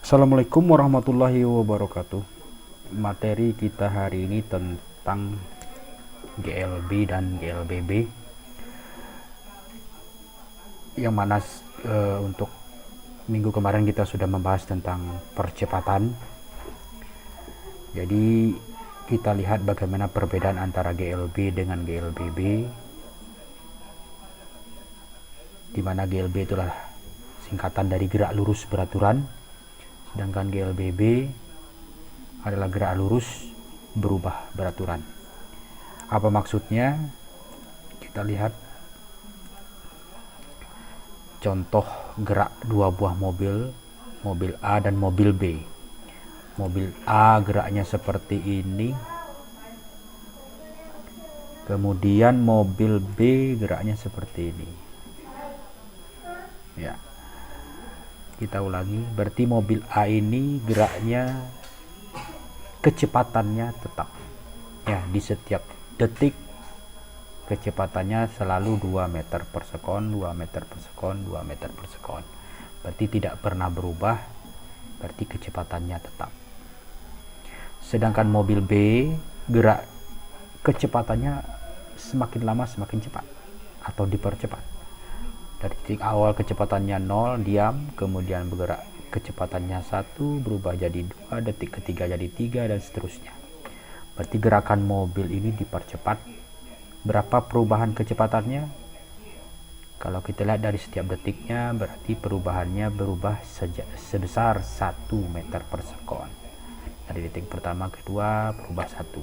Assalamualaikum warahmatullahi wabarakatuh. Materi kita hari ini tentang GLB dan GLBB, yang mana untuk minggu kemarin kita sudah membahas tentang percepatan. Jadi kita lihat bagaimana perbedaan antara GLB dengan GLBB, di mana GLB itulah singkatan dari gerak lurus beraturan, sedangkan GLBB adalah gerak lurus berubah beraturan. Apa maksudnya? Kita lihat contoh gerak dua buah mobil, mobil A dan mobil B. Mobil A geraknya seperti ini, kemudian mobil B geraknya seperti ini. Ya, kita ulangi. Berarti mobil A ini geraknya, kecepatannya tetap, ya, di setiap detik kecepatannya selalu 2 meter per sekon, 2 meter per sekon, 2 meter per sekon. Berarti tidak pernah berubah, berarti kecepatannya tetap. Sedangkan mobil B gerak kecepatannya semakin lama semakin cepat atau dipercepat. Dari titik awal kecepatannya 0, diam, kemudian bergerak kecepatannya 1, berubah jadi 2, detik ketiga jadi 3, dan seterusnya. Berarti gerakan mobil ini dipercepat. Berapa perubahan kecepatannya? Kalau kita lihat dari setiap detiknya, berarti perubahannya berubah sebesar 1 meter per sekon. Dari detik pertama ke 2 berubah 1,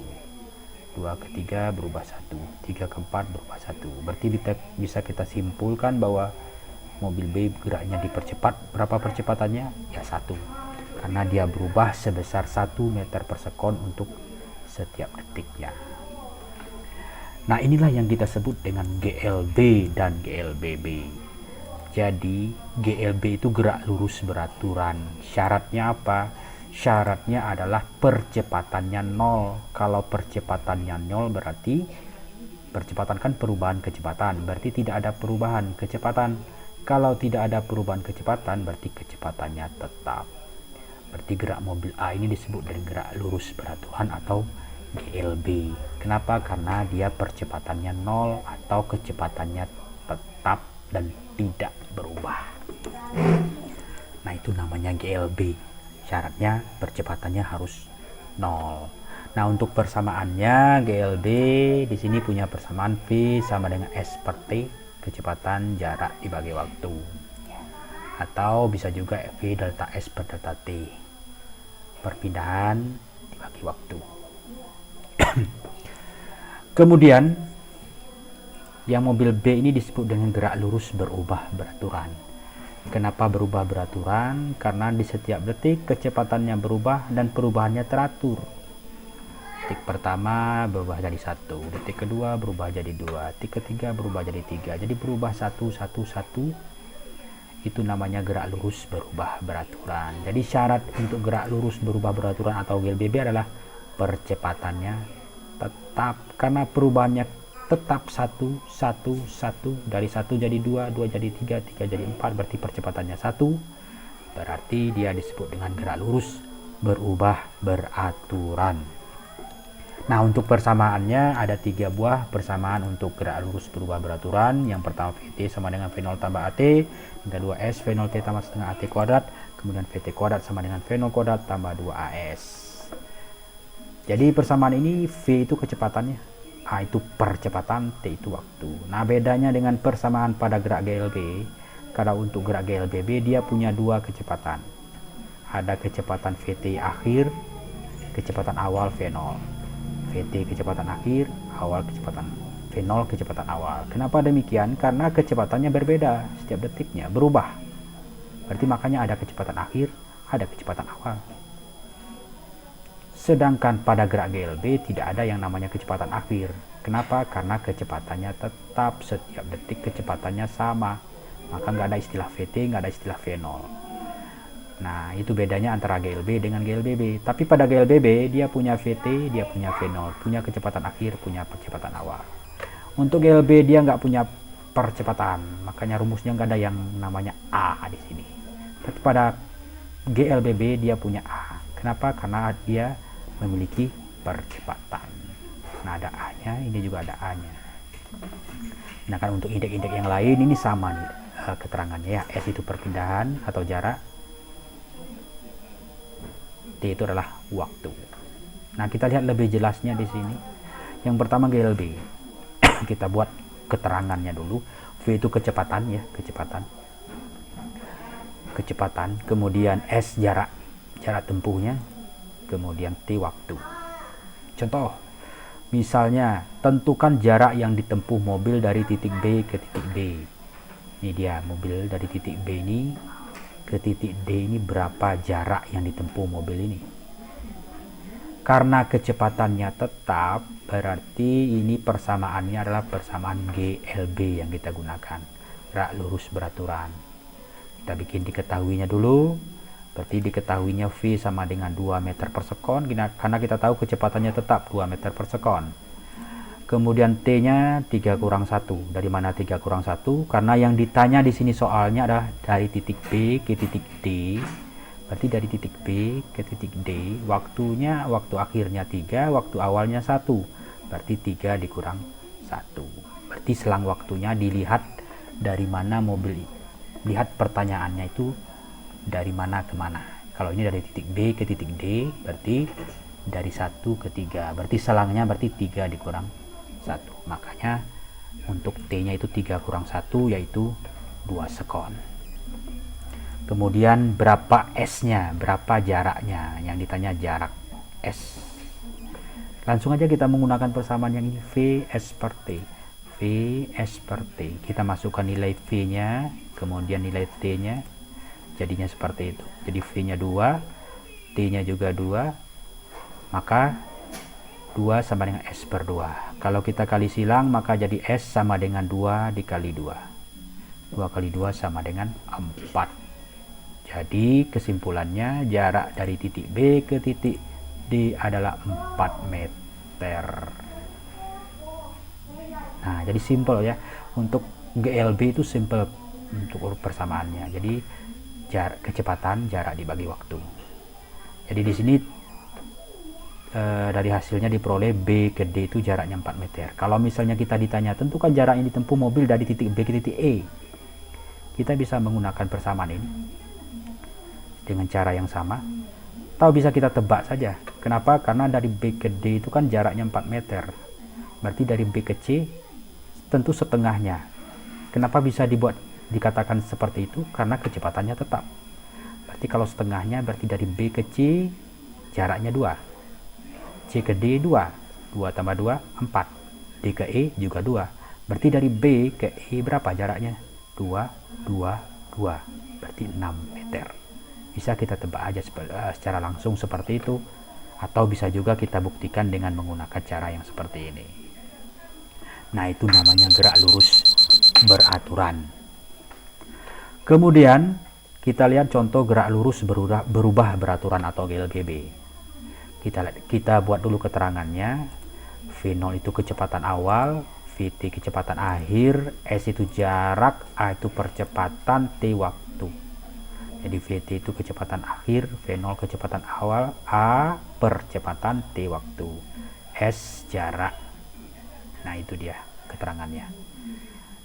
2 ke 3 berubah 1, 3 ke 4 berubah 1. Berarti bisa kita simpulkan bahwa mobil B geraknya dipercepat. Berapa percepatannya? Ya 1, karena dia berubah sebesar 1 meter per sekon untuk setiap detiknya. Nah, inilah yang kita sebut dengan GLB dan GLBB. Jadi GLB itu gerak lurus beraturan. Syaratnya apa? Syaratnya adalah percepatannya 0. Kalau percepatannya 0 berarti percepatan kan perubahan kecepatan, berarti tidak ada perubahan kecepatan. Kalau tidak ada perubahan kecepatan berarti kecepatannya tetap. Berarti gerak mobil A ini disebut dengan gerak lurus beraturan atau GLB. Kenapa? Karena dia percepatannya 0 atau kecepatannya tetap dan tidak berubah. Nah, itu namanya GLB. Syaratnya percepatannya harus 0. Nah, untuk persamaannya GLB di sini punya persamaan V sama dengan S per T, kecepatan jarak dibagi waktu. Atau bisa juga V delta S per delta T, perpindahan dibagi waktu. Kemudian yang mobil B ini disebut dengan gerak lurus berubah beraturan. Kenapa berubah beraturan? Karena di setiap detik kecepatannya berubah dan perubahannya teratur. Detik pertama berubah jadi 1, detik kedua berubah jadi 2, detik ketiga berubah jadi 3. Jadi berubah 1, 1, 1. Itu namanya gerak lurus berubah beraturan. Jadi syarat untuk gerak lurus berubah beraturan atau GLBB adalah percepatannya tetap, karena perubahannya tetap 1, 1, 1. Dari 1 jadi 2, 2 jadi 3, 3 jadi 4, berarti percepatannya 1. Berarti dia disebut dengan gerak lurus berubah beraturan. Nah, untuk persamaannya ada 3 buah persamaan untuk gerak lurus berubah beraturan. Yang pertama VT sama dengan V0 tambah AT, yang kedua S V0T tambah setengah AT kuadrat, kemudian VT kuadrat sama dengan V0 kuadrat tambah 2AS. Jadi persamaan ini V itu kecepatannya, A itu percepatan, T itu waktu. Nah, bedanya dengan persamaan pada gerak GLB, kalau untuk gerak GLBB dia punya 2 kecepatan. Ada kecepatan VT akhir, kecepatan awal V0. VT kecepatan akhir, awal kecepatan V0 kecepatan awal. Kenapa demikian? Karena kecepatannya berbeda setiap detiknya, berubah. Berarti makanya ada kecepatan akhir, ada kecepatan awal. Sedangkan pada gerak GLB tidak ada yang namanya kecepatan akhir. Kenapa? Karena kecepatannya tetap, setiap detik kecepatannya sama. Maka nggak ada istilah VT, nggak ada istilah V0. Nah, itu bedanya antara GLB dengan GLBB. Tapi pada GLBB dia punya VT, dia punya V0, punya kecepatan akhir, punya percepatan awal. Untuk GLB dia nggak punya percepatan, makanya rumusnya nggak ada yang namanya A di sini. Tapi pada GLBB dia punya A. Kenapa? Karena dia memiliki percepatan. Nah, ada A-nya, ini juga ada A-nya. Nah, kan untuk indeks-indeks yang lain ini sama nih keterangannya ya. S itu perpindahan atau jarak, T itu adalah waktu. Nah, kita lihat lebih jelasnya di sini. Yang pertama GLB. Kita buat keterangannya dulu. V itu kecepatan ya, kecepatan, kemudian S jarak tempuhnya, kemudian T waktu. Contoh, misalnya tentukan jarak yang ditempuh mobil dari titik B ke titik D. Ini dia mobil dari titik B ini ke titik D, ini berapa jarak yang ditempuh mobil ini. Karena kecepatannya tetap, berarti ini persamaannya adalah persamaan GLB yang kita gunakan, gerak lurus beraturan. Kita bikin diketahuinya dulu. Berarti diketahuinya V sama dengan 2 meter per sekon, karena kita tahu kecepatannya tetap 2 meter per sekon. Kemudian T-nya 3 kurang 1. Dari mana 3 kurang 1? Karena yang ditanya di sini soalnya adalah dari titik B ke titik D. Berarti dari titik B ke titik D, waktunya, waktu akhirnya 3, waktu awalnya 1. Berarti 3 dikurang 1. Berarti selang waktunya dilihat dari mana mobil. Lihat pertanyaannya itu dari mana ke mana. Kalau ini dari titik B ke titik D, berarti dari 1 ke 3. Berarti selangnya berarti 3 dikurang 1. Makanya untuk T-nya itu 3 kurang 1, yaitu 2 sekon. Kemudian berapa S-nya, berapa jaraknya. Yang ditanya jarak S. Langsung aja kita menggunakan persamaan yang ini, V S per T. V S per T. Kita masukkan nilai V-nya, kemudian nilai T-nya. Jadinya seperti itu. Jadi V-nya 2, T-nya juga 2, maka 2 sama dengan S per 2. Kalau kita kali silang, maka jadi S sama dengan 2 dikali 2. 2 kali 2 sama dengan 4. Jadi kesimpulannya jarak dari titik B ke titik D adalah 4 meter. Nah, jadi simple ya. Untuk GLB itu simple untuk persamaannya. Jadi kecepatan, jarak dibagi waktu. Jadi di sini dari hasilnya diperoleh B ke D itu jaraknya 4 meter. Kalau misalnya kita ditanya tentukan jarak yang ditempuh mobil dari titik B ke titik E, kita bisa menggunakan persamaan ini dengan cara yang sama, atau bisa kita tebak saja. Kenapa? Karena dari B ke D itu kan jaraknya 4 meter. Berarti dari B ke C tentu setengahnya. Kenapa bisa dikatakan seperti itu? Karena kecepatannya tetap. Berarti kalau setengahnya berarti dari B ke C jaraknya 2, C ke D 2, 2 tambah 2 4, D ke E juga 2. Berarti dari B ke E berapa jaraknya? 2, 2, 2, berarti 6 meter. Bisa kita tebak aja secara langsung seperti itu, atau bisa juga kita buktikan dengan menggunakan cara yang seperti ini. Nah, itu namanya gerak lurus beraturan. Kemudian kita lihat contoh gerak lurus berubah beraturan atau GLBB. Kita buat dulu keterangannya. V0 itu kecepatan awal, VT kecepatan akhir, S itu jarak, A itu percepatan, T waktu. Jadi VT itu kecepatan akhir, V0 kecepatan awal, A percepatan, T waktu, S jarak. Nah, itu dia keterangannya.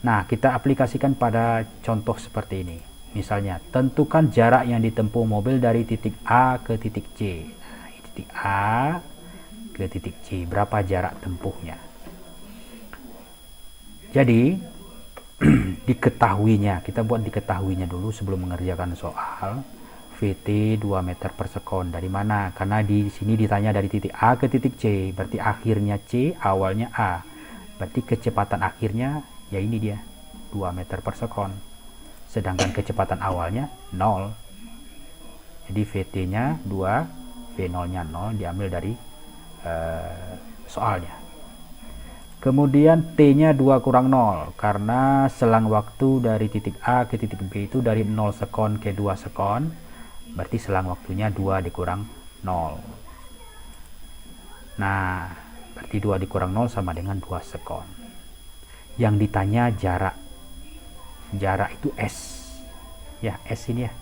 Nah, kita aplikasikan pada contoh seperti ini. Misalnya, tentukan jarak yang ditempuh mobil dari titik A ke titik C. Nah, titik A ke titik C, berapa jarak tempuhnya? Jadi, diketahuinya, kita buat diketahuinya dulu sebelum mengerjakan soal. VT 2 meter per sekon. Dari mana? Karena di sini ditanya dari titik A ke titik C, berarti akhirnya C, awalnya A. Berarti kecepatan akhirnya, ya ini dia, 2 meter per sekon. Sedangkan kecepatan awalnya 0. Jadi VT-nya 2, V0-nya 0, diambil dari soalnya. Kemudian T-nya 2 kurang 0, karena selang waktu dari titik A ke titik B itu dari 0 sekon ke 2 sekon, berarti selang waktunya 2 dikurang 0. Nah, berarti 2 dikurang 0 sama dengan 2 sekon. Yang ditanya jarak. Jarak itu S. Ya, S ini ya.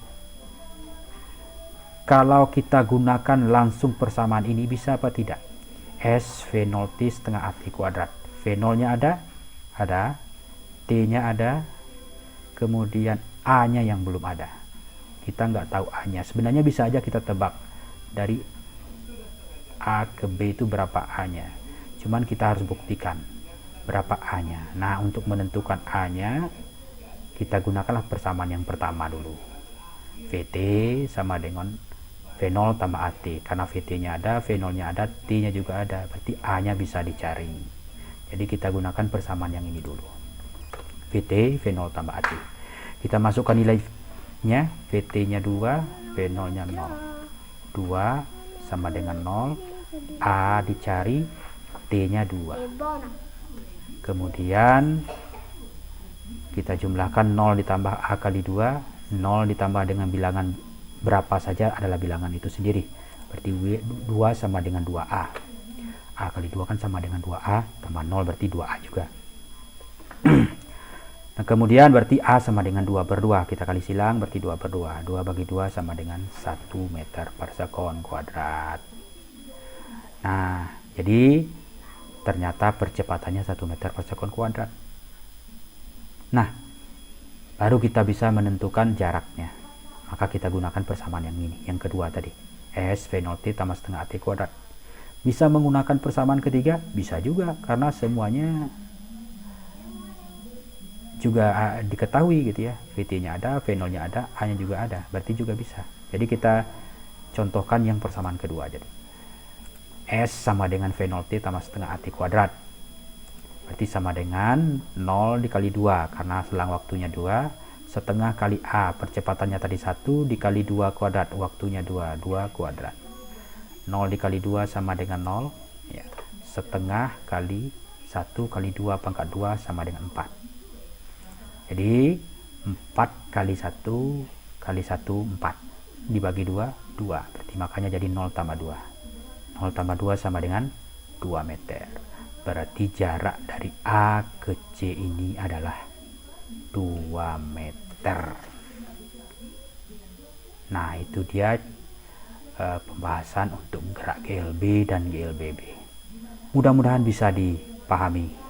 Kalau kita gunakan langsung persamaan ini bisa apa tidak? S V0T setengah AT kuadrat. V0-nya ada? Ada. T-nya ada. Kemudian A-nya yang belum ada. Kita nggak tahu A-nya. Sebenarnya bisa aja kita tebak dari A ke B itu berapa A-nya. Cuman kita harus buktikan berapa A-nya. Nah, untuk menentukan A-nya, kita gunakanlah persamaan yang pertama dulu. VT sama dengan V0 tambah AT. Karena VT-nya ada, V0-nya ada, T-nya juga ada. Berarti A-nya bisa dicari. Jadi kita gunakan persamaan yang ini dulu. VT, V0 tambah AT. Kita masukkan nilainya. VT-nya 2, V0-nya 0. 2 sama dengan 0. A dicari, T-nya 2. Kemudian kita jumlahkan 0 ditambah A kali 2. 0 ditambah dengan bilangan berapa saja adalah bilangan itu sendiri. Berarti 2 sama dengan 2A. A kali 2 kan sama dengan 2A, tambah 0 berarti 2A juga. Nah, kemudian berarti A sama dengan 2 per 2. Kita kali silang berarti 2 per 2. 2 bagi 2 sama dengan 1 meter per sekon kuadrat. Nah, jadi ternyata percepatannya 1 meter per sekon kuadrat. Nah, baru kita bisa menentukan jaraknya. Maka kita gunakan persamaan yang ini, yang kedua tadi. S V0T tambah setengah AT kuadrat. Bisa menggunakan persamaan ketiga? Bisa juga, karena semuanya juga diketahui gitu ya. VT-nya ada, V0-nya ada, A-nya juga ada. Berarti juga bisa. Jadi kita contohkan yang persamaan kedua. Jadi S sama dengan V0T tambah setengah AT kuadrat. Berarti sama dengan 0 dikali 2. Karena selang waktunya 2. Setengah kali A. Percepatannya tadi 1 dikali 2 kuadrat. Waktunya 2. 2 kuadrat. 0 dikali 2 sama dengan 0. Ya. Setengah kali 1 kali 2 pangkat 2 sama dengan 4. Jadi 4 kali 1 kali 1 4 dibagi 2 2. Berarti makanya jadi 0 tambah 2. 0 tambah 2 sama dengan 2 meter. Berarti jarak dari A ke C ini adalah 2 meter. Nah, itu dia pembahasan untuk gerak GLB dan GLBB. Mudah-mudahan bisa dipahami.